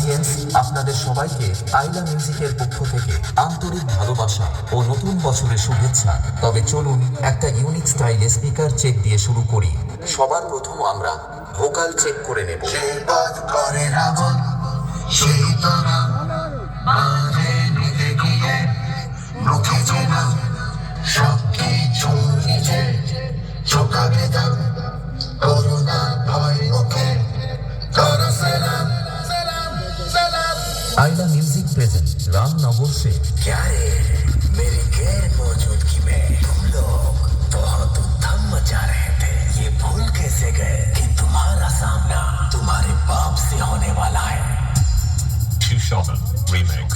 Audience, আপনাদের সবাইকে আইলা মিউজিকের পক্ষ থেকে আন্তরিক ভালোবাসা ও নতুন বছরের শুভেচ্ছা। তবে চলুন একটা ইউনিক স্টাইলে স্পিকার চেক দিয়ে শুরু করি। সবার প্রথম আমরা ভোকাল চেক করে নেব। সেই পথ করে রাবণ, সেই তারা মাঝে নিতে গিয়ে মুখে চেনা সব কিছু নিজে চোখাবে দাম করোনা ভয় মুখে করো সালাম সালাম সালাম। आइला म्यूजिक प्रेजेंट रामनगर से। क्या रे, मेरी गैर मौजूदगी में तुम लोग बहुत उधम मचा रहे थे। ये भूल कैसे गए कि तुम्हारा सामना तुम्हारे बाप से होने वाला है। Two Shaman Remix.